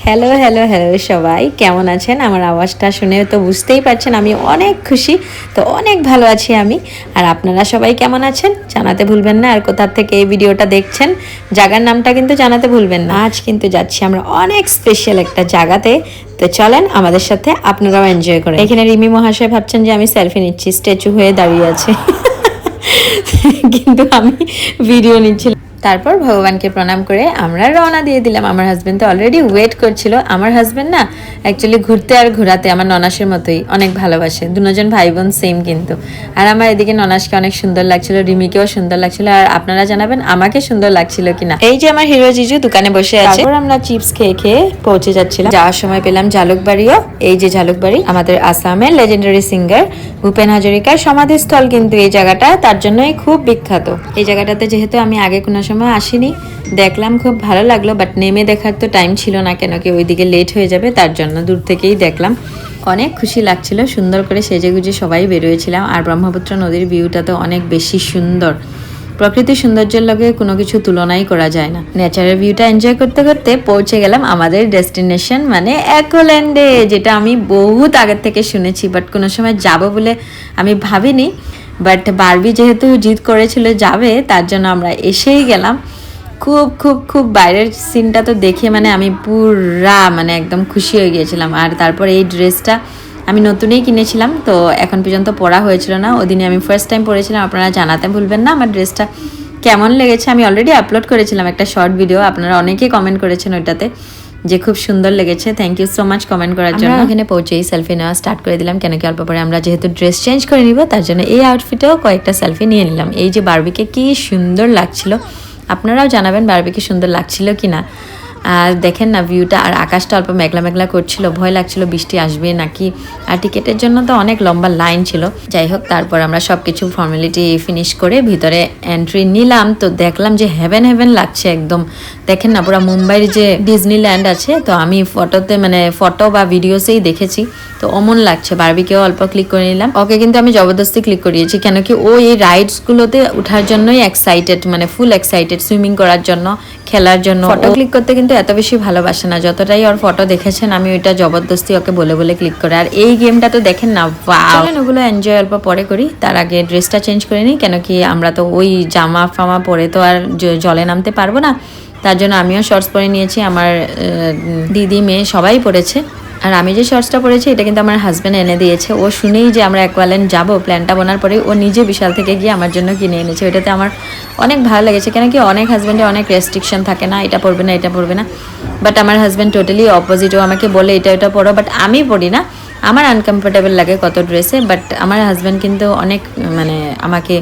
Hello hello hello সবাই কেমন আছেন? আমার আওয়াজটা শুনে তো বুঝতেই পারছেন আমি অনেক খুশি, তো অনেক ভালো আছি আমি। আর আপনারা সবাই কেমন আছেন জানাতে ভুলবেন না। আর কোথা থেকে এই ভিডিওটা দেখছেন জায়গার নামটা কিন্তু জানাতে ভুলবেন না। আজ কিন্তু যাচ্ছি আমরা অনেক স্পেশাল একটা জায়গাতে, তো চলেন আমাদের সাথে, আপনারাও এনজয় করেন। এখানে রিমি মহাশয় ভাবছেন যে আমি সেলফি নিচ্ছি, স্ট্যাচু হয়ে দাঁড়িয়ে আছে কিন্তু আমি ভিডিও নিচ্ছিলাম। তারপর ভগবানকে প্রণাম করে আমরা রওনা দিয়ে দিলাম। আমার হাজব্যান্ড তো অলরেডি ওয়েট করছিল। আমার হাজব্যান্ড না অ্যাকচুয়ালি ঘুরতে আর ঘোরাতে আমার ননাসের মতোই অনেক ভালোবাসে, দুজন ভাই বোন সেম কিন্তু। আর আমার এদিকে ননাসকে অনেক সুন্দর লাগছিল, রিমিকেও সুন্দর লাগছিল, আর আপনারা জানাবেন আমাকে সুন্দর লাগছিল কিনা। এই যে আমার হিরো জিজু দোকানে বসে আছে। তারপর আমরা চিপস খেয়ে খেয়ে পৌঁছে যাচ্ছিলাম। যাওয়ার সময় পেলাম ঝালুকবাড়িও। এই যে ঝালুকবাড়ি আমাদের আসামের লেজেন্ডারি সিঙ্গার ভূপেন হাজারিকার সমাধিস্থল কিন্তু এই জায়গাটা, তার জন্যই খুব বিখ্যাত। এই জায়গাটাতে যেহেতু আমি আগে কোনো সময় আসিনি, দেখলাম খুব ভালো লাগলো, বাট নেমে দেখার তো টাইম ছিল না, কেন কি ওইদিকে লেট হয়ে যাবে, তার জন্য দূর থেকেই দেখলাম। অনেক খুশি লাগছিল, সুন্দর করে সেজেগুজে সবাই বেরোয়েছিলাম। আর ব্রহ্মপুত্র নদীর ভিউটা তো অনেক বেশি সুন্দর, প্রকৃতির সৌন্দর্যের লগে কোনো কিছু তুলনাই করা যায় না। নেচারের ভিউটা এনজয় করতে করতে পৌঁছে গেলাম আমাদের ডেস্টিনেশন মানে অ্যাকোল্যান্ডে, যেটা আমি বহুত আগের থেকে শুনেছি, বাট কোনো সময় যাব বলে আমি ভাবিনি। বাট বারবি যেহেতু জিদ করেছিল যাবে, তার জন্য আমরা এসেই গেলাম। খুব খুব খুব বাইরের সিনটা তো দেখে মানে আমি পুরা মানে একদম খুশি হয়ে গিয়েছিলাম। আর তারপর এই ড্রেসটা আমি নতুনই কিনেছিলাম, তো এখন পর্যন্ত পরা হয়েছিল না। ওদিনে আমি ফার্স্ট টাইম পরেছিলাম। আপনারা জানাতে ভুলবেন না আমার ড্রেসটা কেমন লেগেছে। আমি অলরেডি আপলোড করেছিলাম একটা শর্ট ভিডিও, আপনারা অনেকেই কমেন্ট করেছেন ওইটাতে যে খুব সুন্দর লেগেছে। Thank you so much comment করার জন্য। এখানে পৌঁছেই সেলফি নেওয়া স্টার্ট করে দিলাম, কেন কি অল্প পরে আমরা যেহেতু ড্রেস চেঞ্জ করে নিব, তার জন্য এই আউটফিটেও কয়েকটা সেলফি নিয়ে নিলাম। এই যে বারবিকে কি সুন্দর লাগছিল, আপনারাও জানাবেন বারবিকে সুন্দর লাগছিল কি না। আর দেখেন না ভিউটা, আর আকাশটা অল্প মেঘলা মেঘলা করছিল, ভয় লাগছিল বৃষ্টি আসবে নাকি। আর টিকেটের জন্য তো অনেক লম্বা লাইন ছিল। যাই হোক, তারপর আমরা সব কিছু ফর্মালিটি ফিনিশ করে ভিতরে এন্ট্রি নিলাম, তো দেখলাম যে হেভেন হেভেন লাগছে একদম। দেখেন না পুরো মুম্বাইয়ের যে ডিজনিল্যান্ড আছে, তো আমি ফটোতে মানে ফটো বা ভিডিওসেই দেখেছি, তো অমন লাগছে। বারবিকেও অল্প ক্লিক করে নিলাম, ওকে কিন্তু আমি জবরদস্তি ক্লিক করিয়েছি, কেন কি ও এই রাইডসগুলোতে ওঠার জন্যই এক্সাইটেড, মানে ফুল এক্সাইটেড, সুইমিং করার জন্য, খেলার জন্য। ফটো ক্লিক করতে কিন্তু এত বেশি ভালোবাসে না, যতটাই ওর ফটো দেখেছেন আমি ওইটা জবরদস্তি ওকে বলে বলে ক্লিক করে। আর এই গেমটা তো দেখেন না, ওগুলো এনজয় অল্প পরে করি, তার আগে ড্রেসটা চেঞ্জ করে নিই, কেন কি আমরা তো ওই জামা ফামা পরে তো আর জলে নামতে পারবো না, তার জন্য আমিও শর্টস পরে নিয়েছি। আমার দিদি মেয়ে সবাই পরেছে। আর আমি যে শর্টসটা পরেছি এটা কিন্তু আমার হাজব্যান্ড এনে দিয়েছে। ও শুনেই যে আমরা অ্যাকোয়াল্যান্ড যাবো প্ল্যানটা বানার পরে ও নিজে বিশাল থেকে গিয়ে আমার জন্য কিনে এনেছে। ওইটাতে আমার অনেক ভালো লেগেছে, কেন কি অনেক হাজব্যান্ডে অনেক রেস্ট্রিকশন থাকে না, এটা পরবে না এটা পরবে না, বাট আমার হাজব্যান্ড টোটালি অপোজিট। ও আমাকে বলে এটা এটা পরো, বাট আমি পরি না, আমার আনকমফোর্টেবল লাগে কত ড্রেসে। বাট আমার হাজব্যান্ড কিন্তু অনেক মানে আমাকে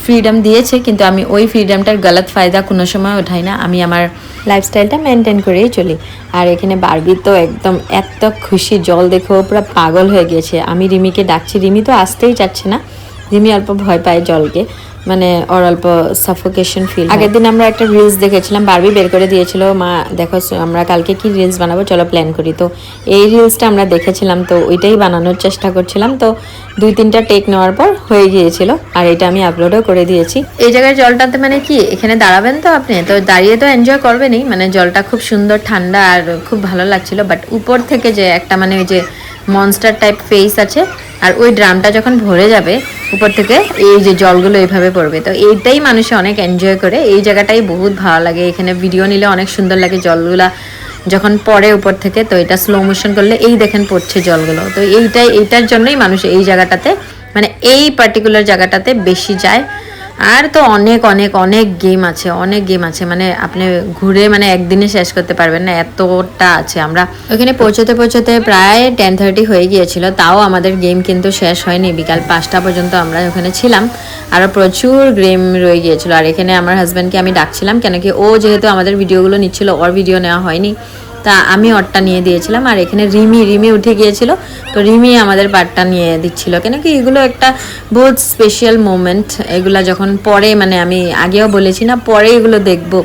ফ্রিডম দিয়েছে, কিন্তু আমি ওই ফ্রিডমটার গলত ফায়দা কোনো সময় ওঠাই না, আমি আমার লাইফস্টাইলটা মেনটেন করেই চলি। আর এখানে বারবি তো একদম এত খুশি, জল দেখে ও পুরো পাগল হয়ে গিয়েছে। আমি রিমিকে ডাকছি, রিমি তো আসতেই চাচ্ছে না, রিমি অল্প ভয় পায় জলকে, মানে ওর অল্প সাফোকেশন ফিল। আগের দিন আমরা একটা রিলস দেখেছিলাম, বারবি বের করে দিয়েছিল, মা দেখো আমরা কালকে কি রিলস বানাবো, চলো প্ল্যান করি। তো এই রিলসটা আমরা দেখেছিলাম, তো ওইটাই বানানোর চেষ্টা করছিলাম। তো 2-3টা টেক নেওয়ার পর হয়ে গিয়েছিল, আর এটা আমি আপলোডও করে দিয়েছি। এই জায়গায় জলটাতে মানে কি এখানে দাঁড়াবেন তো আপনি, তো দাঁড়িয়ে তো এনজয় করবেনই, মানে জলটা খুব সুন্দর ঠান্ডা আর খুব ভালো লাগছিল। বাট উপর থেকে যে একটা মানে ওই যে মনস্টার টাইপ ফেস আছে, আর ওই ড্রামটা যখন ভরে যাবে উপর থেকে এই যে জলগুলো এইভাবে পড়বে, তো এইটাই মানুষে অনেক এনজয় করে। এই জায়গাটাই বহুত ভালো লাগে, এখানে ভিডিও নিলে অনেক সুন্দর লাগে জলগুলা যখন পড়ে উপর থেকে। তো এটা স্লো মোশন করলে এই দেখেন পড়ছে জলগুলো, তো এইটার জন্যই মানুষ এই জায়গাটাতে মানে এই পার্টিকুলার জায়গাটাতে বেশি যায়। আর তো অনেক অনেক অনেক গেম আছে, অনেক গেম আছে, মানে আপনি ঘুরে মানে একদিনে শেষ করতে পারবেন না, এতটা আছে। আমরা ওখানে পৌঁছতে পৌঁছতে প্রায় 10:30 হয়ে গিয়েছিল, তাও আমাদের গেম কিন্তু শেষ হয়নি। বিকাল 5টা পর্যন্ত আমরা ওখানে ছিলাম, আরও প্রচুর গেম রয়ে গিয়েছিল। আর এখানে আমার হাজব্যান্ডকে আমি ডাকছিলাম, কেন কি ও যেহেতু আমাদের ভিডিওগুলো নিচ্ছিল, ওর ভিডিও নেওয়া হয়নি, তা আমি ওরটা নিয়ে দিয়েছিলাম। আর এখানে রিমি উঠে গিয়েছিল, তো রিমি আমাদের পার্টটা নিয়ে দিচ্ছিল, কেন কি এগুলো একটা বহুত স্পেশাল মোমেন্ট। এগুলা যখন পরে মানে আমি আগেও বলেছি না, পরে এগুলো দেখবো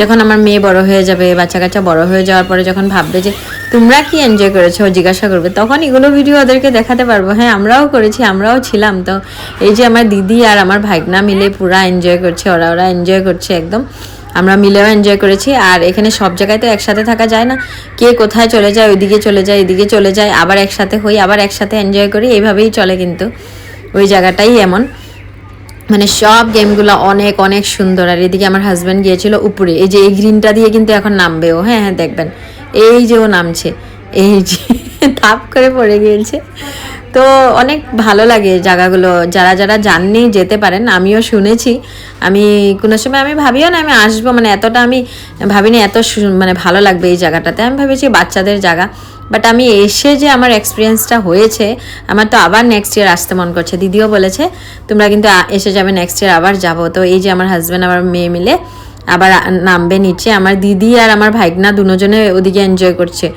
যখন আমার মেয়ে বড় হয়ে যাবে, বাচ্চা কাচ্চা বড় হয়ে যাওয়ার পরে যখন ভাববে যে তোমরা কি এনজয় করেছো জিজ্ঞাসা করবে, তখন এগুলো ভিডিও ওদেরকে দেখাতে পারবো, হ্যাঁ আমরাও করেছি, আমরাও ছিলাম। তো এই যে আমার দিদি আর আমার ভাগনা মিলে পুরা এনজয় করছে, ওরা এনজয় করছে একদম। আমরা মিলেও এনজয় করেছি। আর এখানে সব জায়গায় তো একসাথে থাকা যায় না, কে কোথায় চলে যায়, ওইদিকে চলে যায়, এদিকে চলে যায়, আবার একসাথে হই, আবার একসাথে এনজয় করি, এইভাবেই চলে। কিন্তু ওই জায়গাটাই এমন, মানে সব গেমগুলো অনেক অনেক সুন্দর। আর এদিকে আমার হাজব্যান্ড গিয়েছিল উপরে, এই যে এই গ্রিনটা দিয়ে কিন্তু এখন নামবে ও, হ্যাঁ হ্যাঁ দেখবেন এই যে ও নামছে, এই যে ধাপ করে পড়ে গিয়েছে। তো অনেক ভালো লাগে জায়গাগুলো, যারা যারা জাননি যেতে পারেন। আমিও শুনেছি, আমি কোনো সময় আমি ভাবিও না আমি আসবো, মানে এতটা আমি ভাবিনি এত মানে ভালো লাগবে এই জায়গাটাতে। আমি ভেবেছি বাচ্চাদের জায়গা, বাট আমি এসে যে আমার এক্সপিরিয়েন্সটা হয়েছে, আমার তো আবার নেক্সট ইয়ার আসতে মন করছে। দিদিও বলেছে তোমরা কিন্তু এসে যাবে নেক্সট ইয়ার, আবার যাবো। তো এই যে আমার হাজব্যান্ড আমার মেয়ে মিলে আবার নামবে নিচে, আমার দিদি আর আমার ভাইগনা দুজনে ওদিকে এনজয় করছে,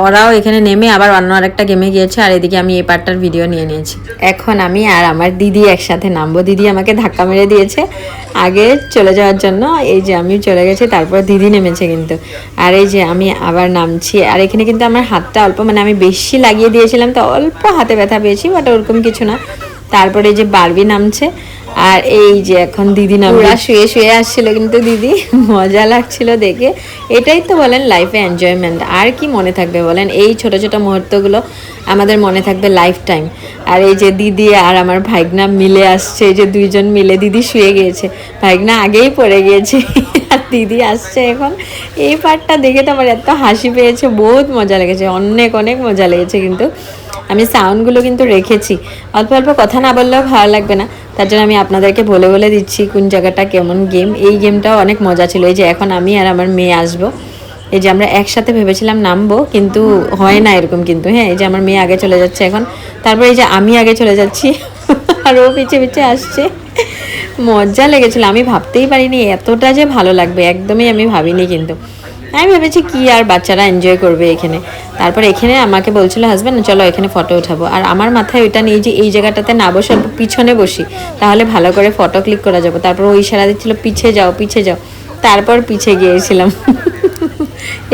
ওরাও এখানে নেমে আবার অন্য আরেকটা গেমে গিয়েছে। আর এদিকে আমি এই পার্টটার ভিডিও নিয়ে নিয়েছি। এখন আমি আর আমার দিদি একসাথে নামবো। দিদি আমাকে ধাক্কা মেরে দিয়েছে আগে চলে যাওয়ার জন্য, এই যে আমি চলে গেছি, তারপর দিদি নেমেছে কিন্তু। আর এই যে আমি আবার নামছি। আর এখানে কিন্তু আমার হাতটা অল্প, মানে আমি বেশি লাগিয়ে দিয়েছিলাম তো অল্প হাতে ব্যথা পেয়েছি, বাট ওরকম কিছু না। তারপরে যে বারবি নামছে, আর এই যে এখন দিদি নামরা শুয়ে শুয়ে আসছিল, কিন্তু দিদি মজা লাগছিল দেখে। এটাই তো বলেন লাইফে এনজয়মেন্ট, আর কি মনে থাকবে বলেন, এই ছোট ছোট মুহূর্তগুলো আমাদের মনে থাকবে লাইফ টাইম। আর এই যে দিদি আর আমার ভাইগনা মিলে আসছে, এই যে দুইজন মিলে, দিদি শুয়ে গিয়েছে, ভাইগনা আগেই পড়ে গিয়েছে আর দিদি আসছে এখন। এই পার্টটা দেখে তো আমার এত হাসি পেয়েছে, বহুত মজা লেগেছে, অনেক অনেক মজা লেগেছে। কিন্তু আমি সাউন্ডগুলো কিন্তু রেখেছি, অল্প অল্প কথা না বললেও ভালো লাগবে না, তার জন্য আমি আপনাদেরকে বলে বলে দিচ্ছি কোন জায়গাটা কেমন গেম। এই গেমটাও অনেক মজা ছিল। এই যে এখন আমি আর আমার মেয়ে আসবো, এই যে আমরা একসাথে ভেবেছিলাম নামবো, কিন্তু হয় না এরকম। কিন্তু হ্যাঁ, এই যে আমার মেয়ে আগে চলে যাচ্ছে এখন, তারপরে এই যে আমি আগে চলে যাচ্ছি আর ও পিছে পিছে আসছে। মজা লেগেছিল, আমি ভাবতেই পারিনি এতটা যে ভালো লাগবে, একদমই আমি ভাবিনি। কিন্তু আমি ভেবেছি কি আর বাচ্চারা এনজয় করবে এখানে। তারপর এখানে আমাকে বলছিল হাজব্যান্ড চলো এখানে ফটো উঠাবো, আর আমার মাথায় ওইটা নেই যে এই জায়গাটাতে না বসে পিছনে বসি, তাহলে ভালো করে ফটো ক্লিক করা যাবে। তারপর ওই ইশারা দিচ্ছিল পিছে যাও পিছে যাও, তারপর পিছে গিয়েছিলাম।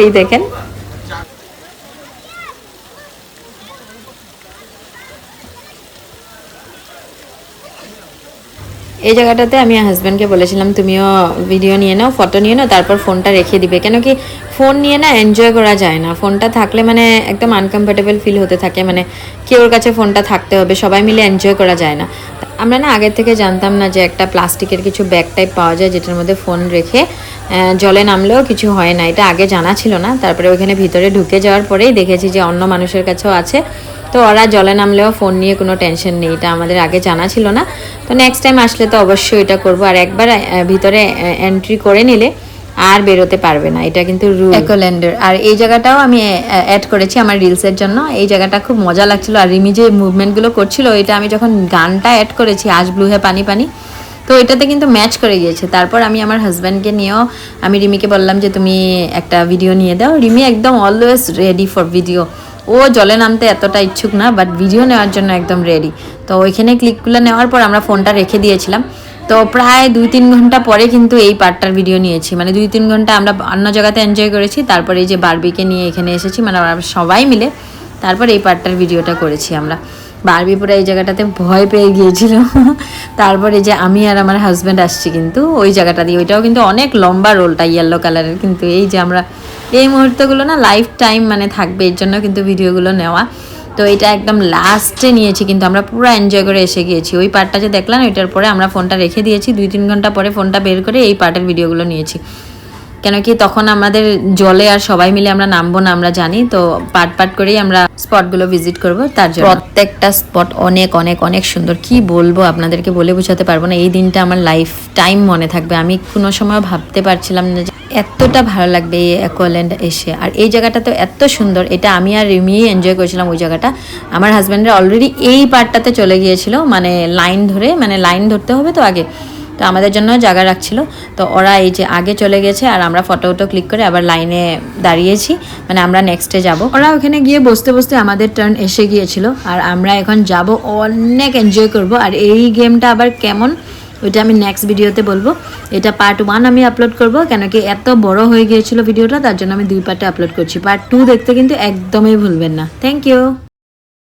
এই দেখেন এই জায়গাটাতে আমি হাজব্যান্ডকে বলেছিলাম তুমিও ভিডিও নিয়ে নাও, ফটো নিয়ে নাও, তারপর ফোনটা রেখে দিবে, কেন কি ফোন নিয়ে না এনজয় করা যায় না। ফোনটা থাকলে মানে একদম আনকমফোর্টেবল ফিল হতে থাকে, মানে কেউর কাছে ফোনটা থাকতে হবে, সবাই মিলে এনজয় করা যায় না। আমরা না আগের থেকে জানতাম না যে একটা প্লাস্টিকের কিছু ব্যাগ টাইপ পাওয়া যায় যেটার মধ্যে ফোন রেখে জলে নামলেও কিছু হয় না, এটা আগে জানা ছিল না। তারপরে ওখানে ভিতরে ঢুকে যাওয়ার পরেই দেখেছি যে অন্য মানুষের কাছেও আছে, তো ওরা জলে নামলেও ফোন নিয়ে কোনো টেনশন নেই, এটা আমাদের আগে জানা ছিল না। তো নেক্সট টাইম আসলে তো অবশ্যই এটা করবো। আর একবার ভিতরে এন্ট্রি করে নিলে আর বেরোতে পারবে না, এটা কিন্তু রুল একোল্যান্ডের। আর এই জায়গাটাও আমি অ্যাড করেছি আমার রিলসের জন্য, এই জায়গাটা খুব মজা লাগছিল। আর রিমি যে মুভমেন্টগুলো করছিল, এটা আমি যখন গানটা অ্যাড করেছি আজ ব্লু হে পানি পানি, তো এটাতে কিন্তু ম্যাচ করে গিয়েছে। তারপর আমি আমার হাজব্যান্ডকে নিয়েও আমি রিমিকে বললাম যে তুমি একটা ভিডিও নিয়ে দাও। রিমি একদম অলওয়েজ রেডি ফর ভিডিও, ও জলে নামতে এতটা ইচ্ছুক না, বাট ভিডিও নেওয়ার জন্য একদম রেডি। তো ওইখানে ক্লিকগুলো নেওয়ার পর আমরা ফোনটা রেখে দিয়েছিলাম। তো প্রায় 2-3 ঘন্টা পরে কিন্তু এই পার্টটার ভিডিও নিয়েছি, মানে 2-3 ঘন্টা আমরা অন্য জায়গাতে এনজয় করেছি, তারপরে এই যে বারবিকে নিয়ে এখানে এসেছি, মানে আমরা সবাই মিলে তারপর এই পার্টটার ভিডিওটা করেছি আমরা। বারবি পুরো এই জায়গাটাতে ভয় পেয়ে গিয়েছিল। তারপরে যে আমি আর আমার হাজব্যান্ড আসছি কিন্তু ওই জায়গাটা দিয়ে, ওইটাও কিন্তু অনেক লম্বা রোলটা ইয়েলো কালারের। কিন্তু এই যে আমরা এই মুহূর্তগুলো না লাইফ টাইম মানে থাকবে, এর জন্য কিন্তু ভিডিওগুলো নেওয়া। তো এটা একদম লাস্টে নিয়েছি, কিন্তু আমরা পুরো এনজয় করে এসে গিয়েছি। ওই পার্টটা যে দেখলাম ওইটার পরে আমরা ফোনটা রেখে দিয়েছি, 2-3 ঘন্টা পরে ফোনটা বের করে এই পার্টের ভিডিওগুলো নিয়েছি। কেন কি তখন আমাদের জলে আর সবাই মিলে আমরা নামবো না, আমরা জানি তো পার্ট পার্ট করেই আমরা স্পটগুলো ভিজিট করব। তার জন্য প্রত্যেকটা স্পট অনেক অনেক অনেক সুন্দর, কি বলবো আপনাদেরকে বলে বোঝাতে পারবো না। এই দিনটা আমার লাইফ টাইম মনে থাকবে, আমি কোনো সময় ভাবতে পারছিলাম না যে এতটা ভালো লাগবে এই অ্যাকোয়াল্যান্ড এসে। আর এই জায়গাটা তো এত সুন্দর, এটা আমি আর রিমি এনজয় করেছিলাম ওই জায়গাটা। আমার হাজব্যান্ডরা অলরেডি এই পার্টটাতে চলে গিয়েছিল, মানে লাইন ধরে, মানে লাইন ধরতে হবে তো আগে, তো আমাদের জন্য জায়গা রাখছিল। তো ওরা এই যে আগে চলে গেছে আর আমরা ফটো ক্লিক করে আবার লাইনে দাঁড়িয়েছি, মানে আমরা নেক্সটে যাব। ওরা ওখানে গিয়ে বসতে বসতে আমাদের টার্ন এসে গিয়েছিল, আর আমরা এখন যাব, অনেক এনজয় করব। আর এই গেমটা আবার কেমন ওইটা আমি নেক্সট ভিডিওতে বলবো। এটা পার্ট 1 আমি আপলোড করব, কেন কি এত বড় হয়ে গিয়েছিল ভিডিওটা, তার জন্য আমি 2 পার্টে আপলোড করছি। পার্ট 2 দেখতে কিন্তু একদমই ভুলবেন না। Thank you.